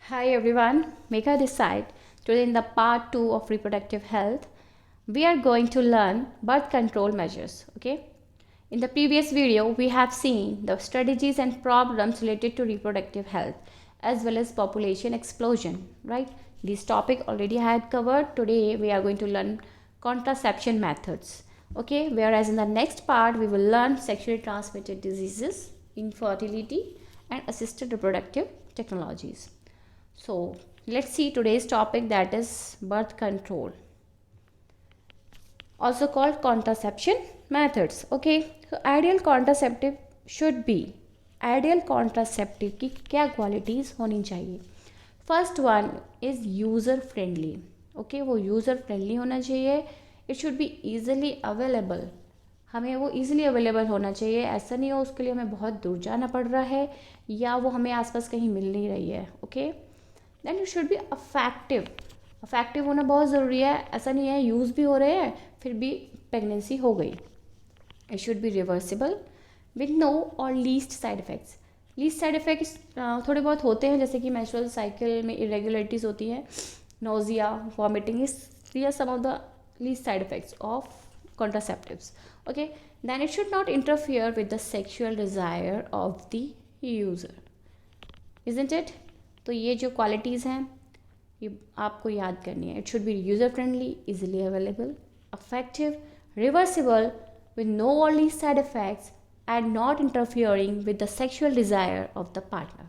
Hi everyone, Megha this side. Today in the part 2 of reproductive health, we are going to learn birth control measures, okay? In the previous video, we have seen the strategies and problems related to reproductive health as well as population explosion, right? This topic already I had covered. Today we are going to learn contraception methods, okay? Whereas in the next part, we will learn sexually transmitted diseases, infertility and assisted reproductive technologies. So let's see today's topic, that is birth control, also called contraception methods. Okay, so ideal contraceptive की क्या qualities होनी चाहिए. First one is user friendly. Okay, वो user friendly होना चाहिए. It should be easily available. हमें वो easily available होना चाहिए. ऐसा नहीं हो उसके लिए हमें बहुत दूर जाना पड़ रहा है या वो हमें आसपास कहीं मिल नहीं रही है. Okay, then it should be effective. Effective होना बहुत ज़रूरी है. ऐसा नहीं है यूज़ भी हो रहे हैं फिर भी प्रेगनेंसी हो गई. It should be reversible with no or least side effects. Least side effects थोड़े बहुत होते हैं, जैसे कि मेंस्ट्रुअल साइकिल में इरेगुलरिटीज़ होती हैं, nausea, vomiting. These are some of the least side effects of contraceptives. Okay, then it should not interfere with the sexual desire of the user, isn't it? तो ये जो क्वालिटीज़ हैं ये आपको याद करनी है. It should B user friendly, easily available, affective, reversible with no early side effects and not interfering with the sexual desire of the partner.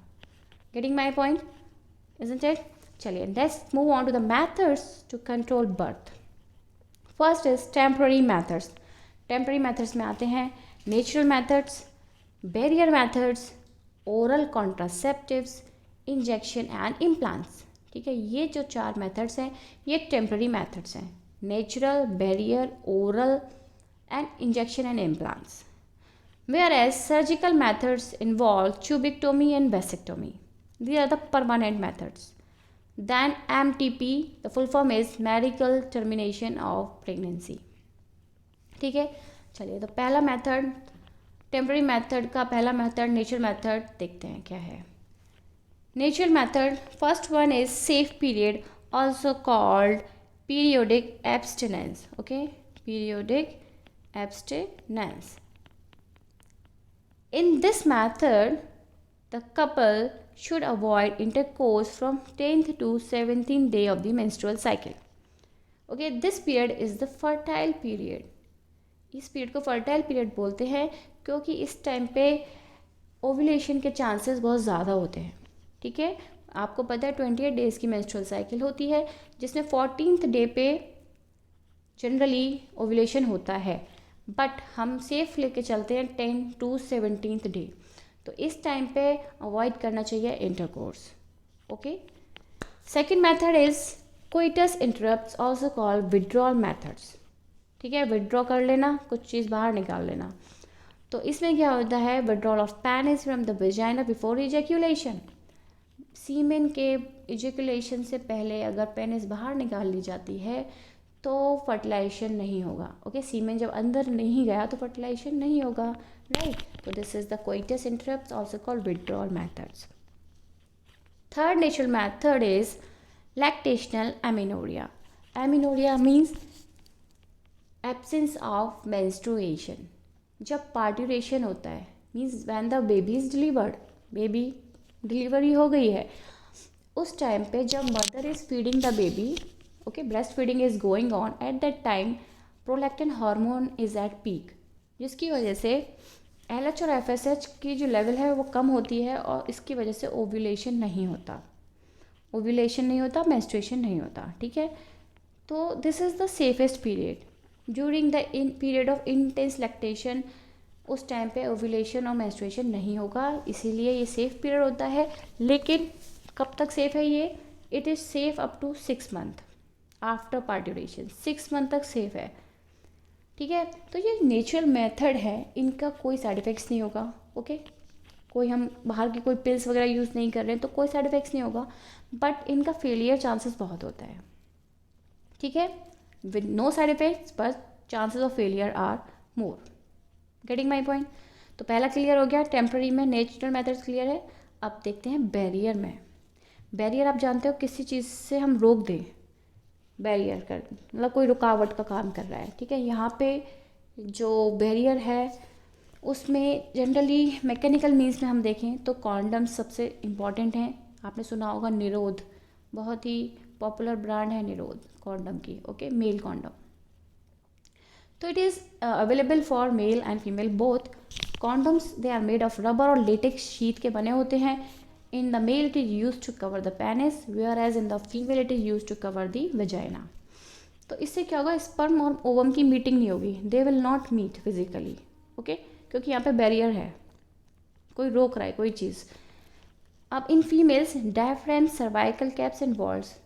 Getting my point, isn't it? चलिए let's move on to the methods to control birth. First is temporary methods. Temporary methods में आते हैं natural methods, barrier methods, oral contraceptives, injection and implants. ठीक है, ये जो 4 methods हैं ये टेम्पररी मेथड्स हैं. Natural, barrier, oral and injection and implants. whereas surgical methods involve tubectomy and vasectomy. These are the permanent methods. Then MTP, the full form is medical termination of pregnancy. ठीक है, चलिए तो पहला method, temporary method का पहला method natural method देखते हैं क्या है. Natural method, first one is safe period, also called periodic abstinence. Okay, periodic abstinence. In this method, the couple should avoid intercourse from 10th to 17th day of the menstrual cycle. Okay, this period is the fertile period. इस period को fertile period बोलते हैं क्योंकि इस time पे ovulation के chances बहुत ज़्यादा होते हैं. ठीक है, आपको पता है 28 डेज़ की मेंस्ट्रुअल साइकिल होती है जिसमें 14th डे पे जनरली ओव्यूलेशन होता है, बट हम सेफ लेके चलते हैं 10 to 17th डे. तो इस टाइम पे अवॉइड करना चाहिए intercourse. Okay, second method is coitus interrupts, also called withdrawal methods. ठीक है, विड्रॉ कर लेना, कुछ चीज़ बाहर निकाल लेना. तो इसमें क्या होता है, withdrawal of penis from the vagina before ejaculation. Semen के इजैक्यूलेशन से पहले अगर पेनिस बाहर निकाल ली जाती है तो फर्टिलाइजेशन नहीं होगा. ओके, सीमेन जब अंदर नहीं गया तो फर्टिलाइजेशन नहीं होगा, राइट. तो this is the coitus interrupts, also called withdrawal methods. Third natural method is lactational amenorrhoea. Amenorrhoea means absence of menstruation. जब पार्ट्यूरेशन होता है means when the baby is delivered, baby delivery हो गई है, उस टाइम पे जब mother is feeding the baby, okay, breast feeding is going on, at that time prolactin hormone is at peak, जिसकी वजह से LH और FSH की जो लेवल है वो कम होती है और इसकी वजह से ओव्यूलेशन नहीं होता. मेंस्ट्रुएशन नहीं होता. ठीक है, तो this is the safest period during the period of intense lactation. उस टाइम पे ओव्यूलेशन और मेंस्ट्रुएशन नहीं होगा, इसीलिए ये सेफ पीरियड होता है. लेकिन कब तक सेफ है ये, it is safe up to 6 month after parturition. 6 month तक सेफ है. ठीक है, तो ये नेचुरल मेथड है, इनका कोई साइड इफ़ेक्ट्स नहीं होगा. ओके, कोई हम बाहर की कोई पिल्स वगैरह यूज़ नहीं कर रहे हैं तो कोई साइड इफ़ेक्ट्स नहीं होगा, बट इनका फेलियर चांसेस बहुत होता है. ठीक है, with no side effects but chances of failure are more. Getting my point. तो पहला क्लियर हो गया, टेम्पररी में नेचुरल मेथड्स क्लियर है. अब देखते हैं बैरियर में. बैरियर आप जानते हो किसी चीज़ से हम रोक दें, बैरियर कर मतलब कोई रुकावट का काम कर रहा है, ठीक है। यहाँ पे जो बैरियर है उसमें जनरली मैकेनिकल मीन्स में हम देखें तो कॉन्डम सबसे इम्पॉर्टेंट हैं। आपने सुना होगा निरोध, बहुत ही पॉपुलर ब्रांड है निरोध कॉन्डम की, ओके, मेल कॉन्डम। तो it is available for male and female both. Condoms they are made of rubber और लेटेक्स शीट के बने होते हैं। In the male it is use to cover the penis, whereas in the female it is use to cover the vagina. तो इससे क्या होगा, sperm और ओवम की मीटिंग नहीं होगी, they will not meet physically, okay, क्योंकि यहाँ पे बैरियर है, कोई रोक रहा है कोई चीज़। अब in females diaphragm, cervical caps and vaults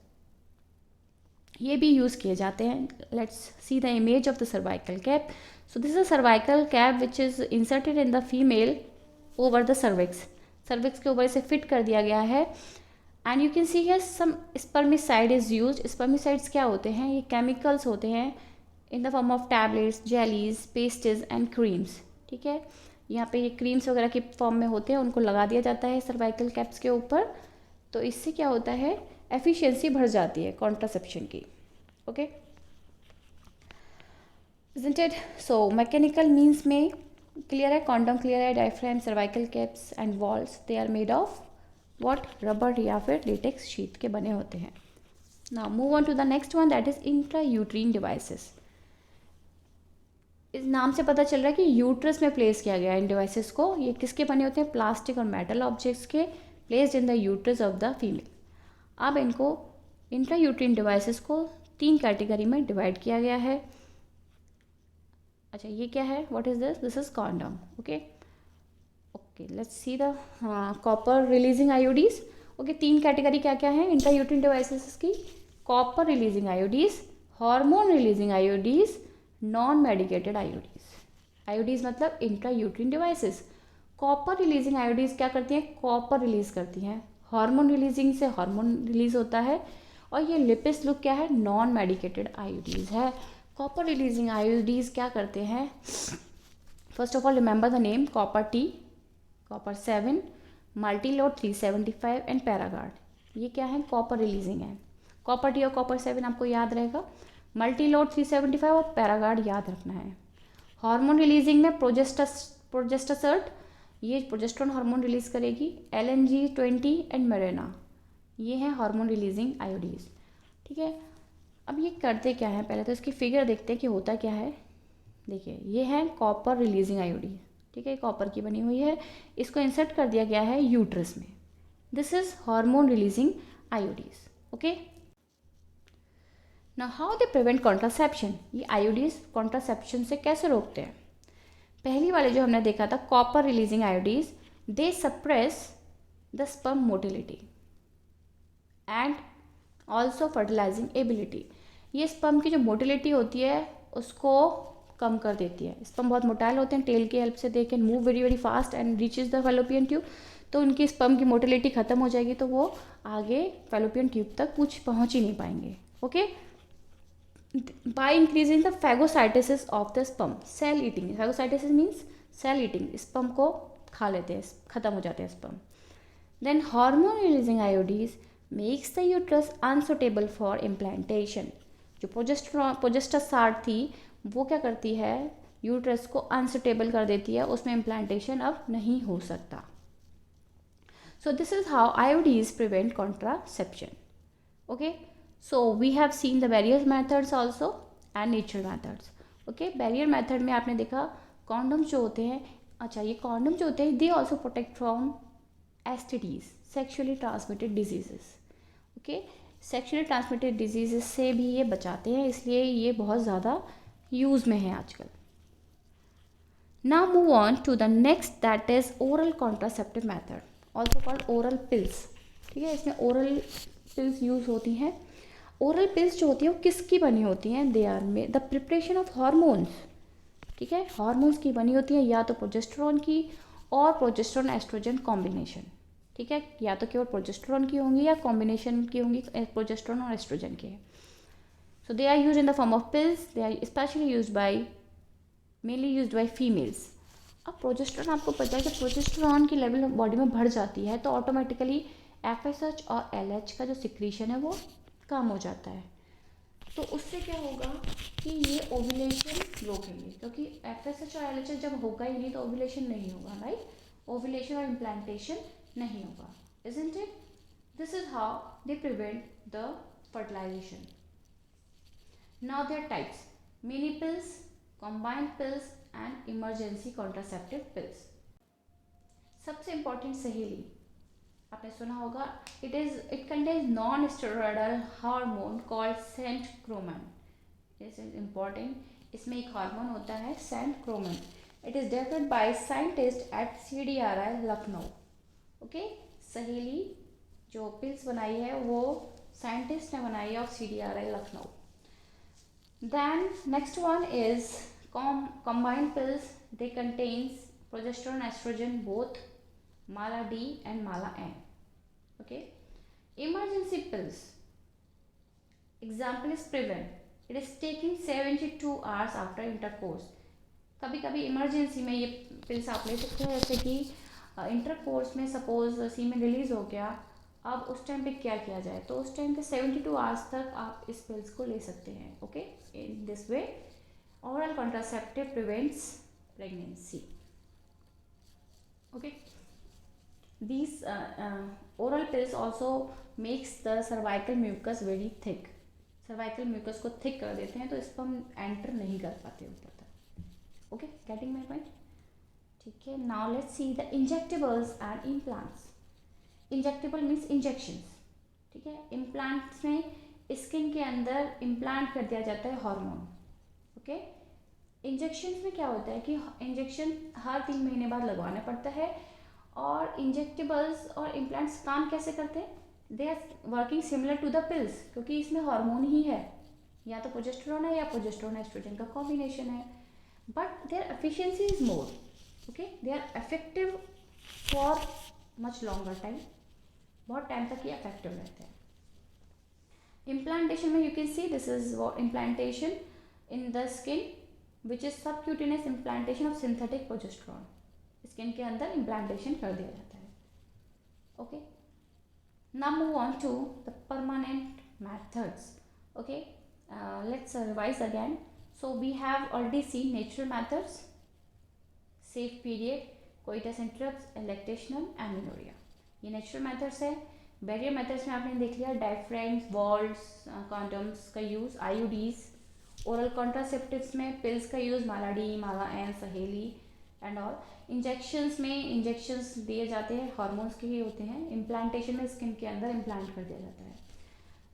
ये भी यूज़ किए जाते हैं। Let's see the image of the cervical cap. So this is a cervical cap which is inserted in the female over the cervix. Cervix के ऊपर इसे fit कर दिया गया है। And you can see here some spermicide is used. Spermicides क्या होते हैं, ये केमिकल्स होते हैं in the form of tablets, jellies, पेस्टेज and creams, ठीक है। यहाँ पे ये क्रीम्स वगैरह के फॉर्म में होते हैं, उनको लगा दिया जाता है सर्वाइकल कैप्स के ऊपर। तो इससे क्या होता है, एफिशिएंसी बढ़ जाती है कॉन्ट्रासेप्शन की, okay, isn't it. So mechanical means में क्लियर है, कॉन्डम क्लियर है, diaphragm, cervical caps and vaults they are made of what, rubber या फिर लेटेक्स शीट के बने होते हैं। Now move on to the next one, that is intrauterine devices. इस नाम से पता चल रहा है कि यूट्रस में प्लेस किया गया है इन डिवाइसेस को। ये किसके बने होते हैं, प्लास्टिक और मेटल ऑब्जेक्ट्स के, placed in the uterus of the female. अब इनको इंट्रायूट्रीन डिवाइसेस को 3 कैटेगरी में डिवाइड किया गया है। अच्छा ये क्या है, what is this, this is condom, okay okay. Let's see the copper releasing IUDs, okay. 3 category क्या क्या है इंट्रायूट्रीन डिवाइसेस की, copper releasing IUDs, hormone releasing IUDs, non medicated IUDs. IUDs मतलब intrauterine devices. Copper releasing IUDs क्या करती हैं, copper release करती हैं। हार्मोन रिलीजिंग से हार्मोन रिलीज होता है। और ये लिपिस लुक क्या है, नॉन मेडिकेटेड आयोडीज है। कॉपर रिलीजिंग आयोडीज क्या करते हैं, first of all remember the name, copper T, copper 7, Multiload 375 and Paragard. ये क्या है, कॉपर रिलीजिंग है। कॉपर टी और कॉपर 7 आपको याद रहेगा, मल्टीलोड 375 और पैरागार्ड याद रखना है। हार्मोन रिलीजिंग में प्रोजेस्टासर्ट, ये प्रोजेस्टेरोन हार्मोन रिलीज करेगी। LNG-20 एंड मेरेना, ये हैं हार्मोन रिलीजिंग आयोडीज, ठीक है। अब ये करते क्या है, पहले तो इसकी फिगर देखते हैं कि होता क्या है। देखिए ये है कॉपर रिलीजिंग आयोडीज, ठीक है, कॉपर की बनी हुई है, इसको इंसर्ट कर दिया गया है यूट्रस में। This is hormone releasing IUDs, okay. Now how they prevent contraception, ये आयोडीज कॉन्ट्रासेप्शन से कैसे रोकते हैं। पहली वाले जो हमने देखा था copper releasing आयोडीज, they suppress the sperm motility and also fertilising ability. ये स्पर्म की जो मोटिलिटी होती है उसको कम कर देती है। स्पर्म बहुत मोटाइल होते हैं, टेल की हेल्प से they can move very very fast and reaches the fallopian tube. तो उनकी स्पर्म की मोटिलिटी खत्म हो जाएगी तो वो आगे फैलोपियन ट्यूब तक कुछ पहुंच ही नहीं पाएंगे, okay. By increasing the phagocytosis of the sperm, cell eating, phagocytosis means cell eating, sperm को खा लेते हैं, खत्म हो जाते हैं sperm. Then hormone releasing IUDs makes the uterus unsuitable for implantation. जो प्रोजेस्टासार्ट थी वो क्या करती है, यूट्रस को अनसुटेबल कर देती है, उसमें इम्प्लांटेशन अब नहीं हो सकता। So this is how IUDs prevent contraception, okay. So we have seen the various methods also and natural methods, okay. Barrier method में आपने देखा कॉन्डम जो होते हैं, अच्छा ये कॉन्डम जो होते हैं they also protect from STDs, sexually transmitted diseases, okay. Sexually transmitted diseases से भी ये बचाते हैं, इसलिए ये बहुत ज़्यादा यूज़ में है आजकल। Now move on to the next, that is oral contraceptive method, also called oral pills, ठीक है। इसमें ओरल पिल्स यूज़ होती हैं। ओरल पिल्स जो होती है वो किसकी बनी होती हैं, दे आर में द प्रिपरेशन ऑफ हार्मोन्स, ठीक है, हार्मोन्स की बनी होती है, या तो प्रोजेस्टेरोन की और प्रोजेस्टेरोन एस्ट्रोजन कॉम्बिनेशन, ठीक है, या तो केवल प्रोजेस्टेरोन की होंगी या कॉम्बिनेशन की होंगी प्रोजेस्टेरोन और एस्ट्रोजन के। So they are use in the form of pills, they are specially use by mainly use by females. अब प्रोजेस्टेरोन आपको पता है कि प्रोजेस्टेरोन की लेवल बॉडी में बढ़ जाती है तो ऑटोमेटिकली FSH और LH का जो सिक्रीशन है वो कम हो जाता है। तो उससे क्या होगा कि ये ओव्यूलेशन रोकेंगे, क्योंकि FSH और LH जब होगा ही नहीं तो ओव्यूलेशन नहीं होगा, राइट? ओव्यूलेशन और इम्प्लांटेशन नहीं होगा, isn't it? This is how they prevent the fertilization. Now there are types: mini pills, combined pills and emergency contraceptive pills. सबसे इम्पॉर्टेंट सहेली, आपने सुना होगा, it contains non steroidal hormone called centchroman. This is important. इसमें एक hormone होता है centchroman. It is developed by scientist at CDRI Lucknow. Okay, Saheli जो pills बनाई है वो साइंटिस्ट ने बनाई है of CDRI Lucknow. Then next one is combined pills. They contains progesterone, estrogen, both Mala D and Mala N. Okay. Emergency pills. Example is Prevent. It is taking 72 hours after intercourse. कभी कभी emergency में ये pills आप ले सकते हैं, जैसे कि इंटरकोर्स में सपोज सीमेन रिलीज हो गया, अब उस टाइम पे क्या किया जाए, तो उस टाइम पे 72 आवर्स तक आप इस पिल्स को ले सकते हैं. Okay, in this way oral contraceptive prevents pregnancy. Okay, these oral pills also makes the cervical mucus very thick. cervical mucus को thick कर देते हैं, तो sperm enter नहीं कर पाते ऊपर तक. Okay, getting my point? ठीक है. now let's see the injectables and implants. injectable means injections. ठीक है. implants में स्किन के अंदर इम्प्लांट कर दिया जाता है हार्मोन. ओके, इंजेक्शन में क्या होता है कि इंजेक्शन हर 3 महीने बाद लगवाना पड़ता है. और इंजेक्टेबल्स और इम्प्लांट्स काम कैसे करते हैं? They are working similar to the pills, क्योंकि इसमें हार्मोन ही है, या तो प्रोजेस्टेरोन है या प्रोजेस्टेरोन एस्ट्रोजन का कॉम्बिनेशन है. But their efficiency is more. Okay, they are effective for much longer time. बहुत टाइम तक ये इफेक्टिव रहते हैं. इम्प्लांटेशन में you can see this is implantation in the skin, which is subcutaneous implantation of synthetic progesterone. Skin के अंदर implantation कर दिया जाता है. Okay, now move on to the permanent methods. Okay, let's revise again. So we have already seen natural methods: safe period, coitus interrupts, lactational, amenorrhea. ये natural methods है. Barrier methods में आपने देख लिया डायफ्राम्स, वॉल्स, कॉन्डम्स का use, IUDs. Oral contraceptives में pills का use माला D, माला N, सहेली एंड ऑल. इंजेक्शंस में इंजेक्शंस दिए जाते हैं, हार्मोन्स के ही होते हैं. इम्प्लांटेशन में स्किन के अंदर इम्प्लांट कर दिया जाता है.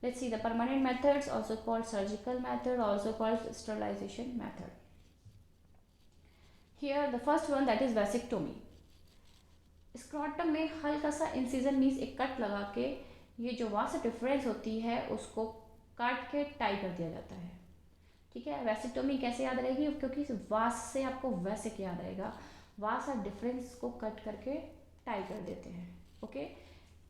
Let's see the permanent methods, also called surgical method, also called sterilisation method. Here the first one that is vasectomy. Scrotum में हल्का सा इंसिजन मीन्स एक कट लगा के ये जो वास डिफरेंस होती है उसको काट के टाई कर दिया जाता है. ठीक है. वेसिक्टोमी कैसे याद रहेगी? क्योंकि वास से आपको वैसिक याद रहेगा. वास और डिफरेंस को कट करके टाई कर देते हैं. ओके.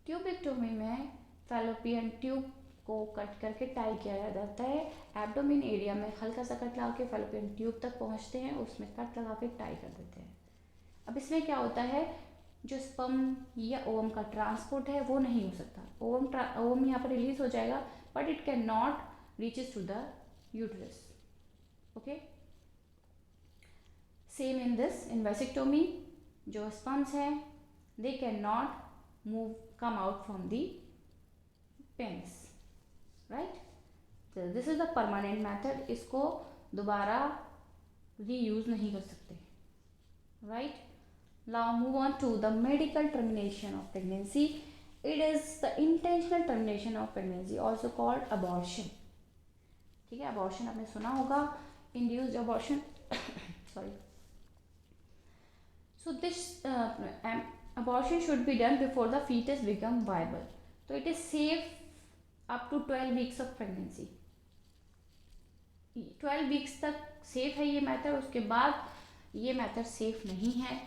ट्यूबेक्टोमी में फैलोपियन ट्यूब को कट करके टाई किया जाता है. एब्डोमिन एरिया में हल्का सा कट लगा के फैलोपियन ट्यूब तक पहुंचते हैं, उसमें कट लगा के टाई कर देते हैं. अब इसमें क्या होता है, जो स्पर्म या ओवम का ट्रांसपोर्ट है वो नहीं हो सकता. ओवम यहाँ पर रिलीज हो जाएगा but it can not reaches to the uterus. Okay, same in this, in vasectomy जो स्पर्म्स हैं they can not move come out from the penis. Right, this is the permanent method. इसको दोबारा reuse नहीं कर सकते. Right. Now move on to the medical termination of pregnancy. It is the intentional termination of pregnancy, also called abortion. ठीक है, abortion आपने सुना होगा, induced abortion. Sorry. So this abortion should be done before the fetus become viable. So it is safe up to 12 weeks of pregnancy. 12 weeks तक safe है ये method. उसके बाद ये मेथड सेफ नहीं है,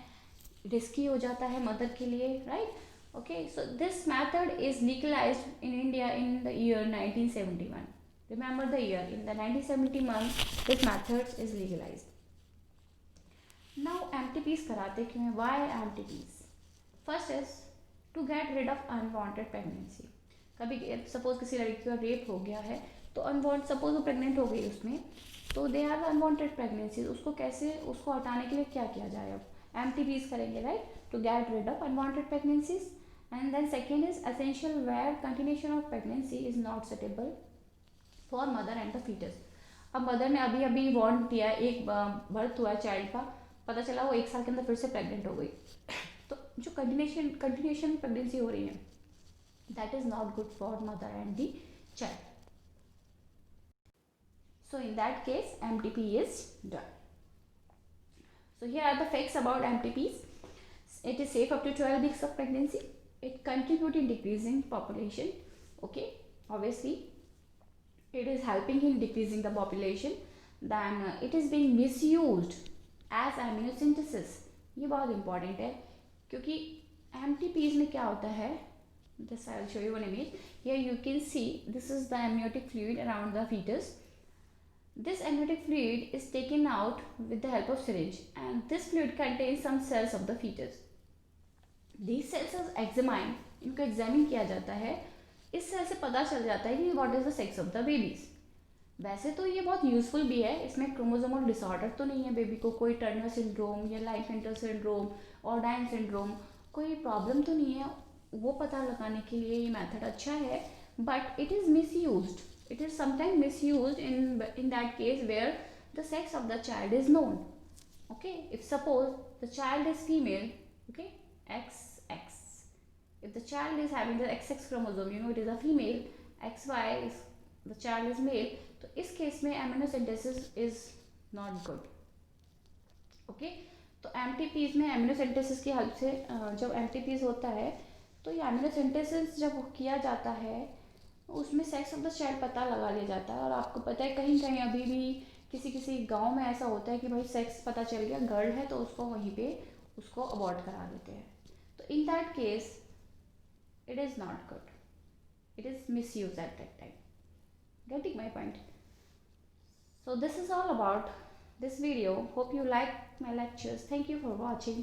रिस्की हो जाता है मदर के लिए. Right. Okay, so this method is legalised in India in the year 1971. Remember the year, in the 1971 this method is legalised. Now MTPs कराते क्यों हैं? Why MTPs? First is to get rid of unwanted pregnancy. कभी suppose किसी लड़की का rape हो गया है तो अनवांट सपोज वो प्रेग्नेंट हो गई उसमें, तो दे आर अनवांटेड प्रेगनेंसी, उसको कैसे उसको हटाने के लिए क्या किया जाए, अब एमटीपीज करेंगे right, to get rid of unwanted pregnancies. And then second is essential where continuation of pregnancy is not suitable for mother and the foetus. अब मदर ने अभी अभी वार्न दिया, एक बर्थ हुआ चाइल्ड का, पता चला वो 1 साल के अंदर फिर से प्रेग्नेंट हो गई, तो जो कंटिन्यूशन प्रेगनेंसी हो रही है, that is not good for mother and the child. So in that case, MTP is done. So here are the facts about MTPs. It is safe up to 12 weeks of pregnancy. It contributes in decreasing population. Okay, obviously, it is helping in decreasing the population. Then it is being misused as amniocentesis. ये बहुत important है क्योंकि MTPs में क्या होता है? This I will show you one image. Here you can see this is the amniotic fluid around the fetus. This amniotic fluid is taken out with the help of syringe, and this fluid contains some cells of the fetus. These cells are examined, इनको examine किया जाता है, इस cell से पता चल जाता है कि what is the sex of the babies. वैसे तो ये बहुत यूजफुल भी है, इसमें क्रोमोसोमल डिसऑर्डर तो नहीं है बेबी को, कोई टर्नर सिंड्रोम या लाइफेंटर सिंड्रोम और डाउन सिंड्रोम कोई प्रॉब्लम तो नहीं है, वो पता लगाने के लिए ये मेथड अच्छा है, but it is misused. It is sometimes misused in that case where the sex of the child is known. Okay, if suppose the child is female, okay, XX. If the child is having the XX chromosome, you know it is a female. XY is the child is male. तो इस case में amniocentesis is not good. Okay, तो MTPs में amniocentesis की help से जब MTPs होता है तो ये amniocentesis जब किया जाता है उसमें सेक्स ऑफ द चाइल्ड पता लगा लिया जाता है। और आपको पता है कहीं कहीं अभी भी किसी किसी गांव में ऐसा होता है कि भाई सेक्स पता चल गया गर्ल है तो उसको वहीं पे उसको अबॉर्ट करा देते हैं, तो in that case it is not good, it is miss use at that time. Getting my point? So this is all about this video. Hope you like my lectures. Thank you for watching.